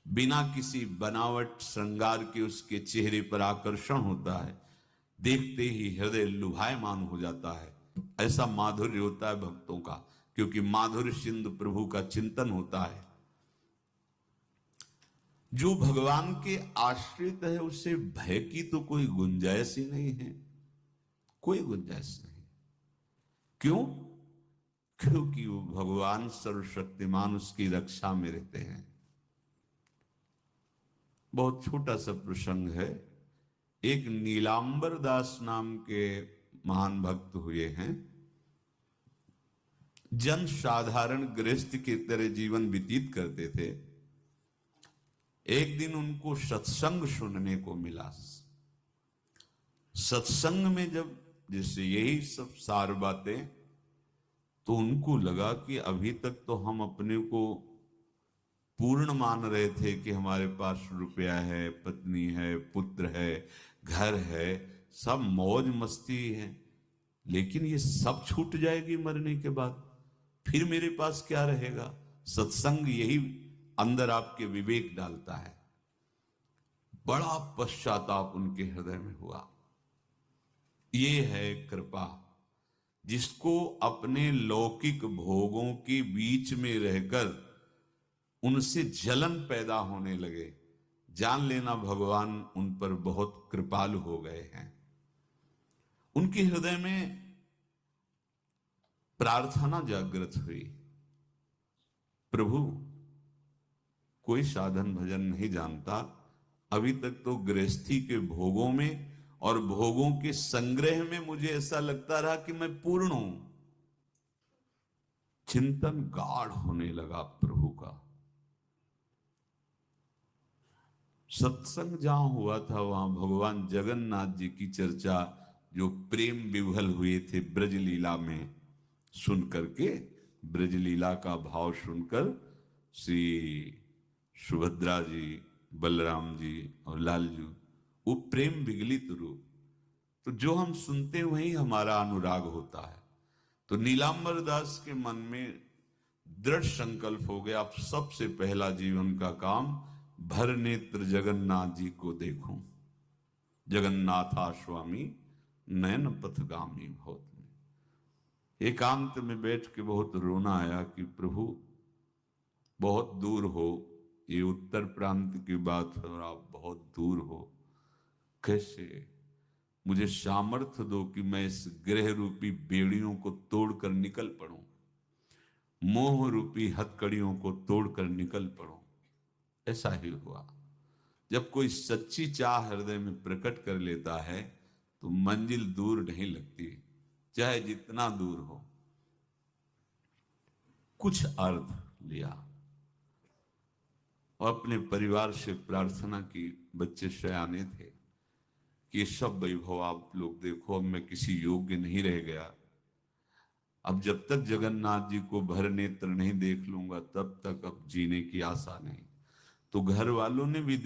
बिना किसी बनावट श्रृंगार के उसके चेहरे पर आकर्षण होता है, देखते ही हृदय लुभायमान हो जाता है। ऐसा माधुर्य होता है भक्तों का, क्योंकि माधुर्य सिंधु प्रभु का चिंतन होता है। जो भगवान के आश्रित है उसे भय की तो कोई गुंजाइश ही नहीं है, कोई गुंजाइश नहीं। क्यों? क्योंकि वो भगवान सर्वशक्तिमान उसकी रक्षा में रहते हैं। बहुत छोटा सा प्रसंग है। एक नीलांबर दास नाम के महान भक्त हुए हैं। जन साधारण गृहस्थ की तरह जीवन व्यतीत करते थे। एक दिन उनको सत्संग सुनने को मिला। सत्संग में जब जैसे यही सब सार बातें, तो उनको लगा कि अभी तक तो हम अपने को पूर्ण मान रहे थे कि हमारे पास रुपया है, पत्नी है, पुत्र है, घर है, सब मौज मस्ती है, लेकिन ये सब छूट जाएगी मरने के बाद, फिर मेरे पास क्या रहेगा? सत्संग यही अंदर आपके विवेक डालता है। बड़ा पश्चाताप उनके हृदय में हुआ। ये है कृपा, जिसको अपने लौकिक भोगों के बीच में रहकर उनसे जलन पैदा होने लगे, जान लेना भगवान उन पर बहुत कृपालु हो गए हैं। उनके हृदय में प्रार्थना जागृत हुई, प्रभु कोई साधन भजन नहीं जानता, अभी तक तो गृहस्थी के भोगों में और भोगों के संग्रह में मुझे ऐसा लगता रहा कि मैं पूर्ण हूं। चिंतन गाढ़ होने लगा प्रभु का। सत्संग जहां हुआ था वहां भगवान जगन्नाथ जी की चर्चा, जो प्रेम विभल हुए थे ब्रज लीला में, सुन करके, ब्रज लीला का भाव सुनकर श्री सुभद्रा जी, बलराम जी और लालजू, वो प्रेम विगलित रूप, तो जो हम सुनते हैं वही हमारा अनुराग होता है। तो नीलांबर दास के मन में दृढ़ संकल्प हो गया, अब सबसे पहला जीवन का काम भर नेत्र जगन्नाथ जी को देखूं। जगन्नाथा स्वामी नयन पथगामी भवत में एकांत में बैठ के बहुत रोना आया कि प्रभु बहुत दूर हो, ये उत्तर प्रांत की बात है और आप बहुत दूर हो, कैसे? मुझे सामर्थ्य दो कि मैं इस ग्रह रूपी बेड़ियों को तोड़कर निकल पड़ूं, मोह रूपी हथकड़ियों को तोड़कर निकल पड़ूं। ऐसा ही हुआ। जब कोई सच्ची चाह हृदय में प्रकट कर लेता है तो मंजिल दूर नहीं लगती, चाहे जितना दूर हो। कुछ अर्थ लिया और अपने परिवार से प्रार्थना की, बच्चे सयाने थे, कि ये सब वैभव आप लोग देखो, अब मैं किसी योग्य नहीं रह गया, अब जब तक जगन्नाथ जी को भर नेत्र नहीं देख लूंगा तब तक अब जीने की आशा नहीं। तो घर वालों ने भी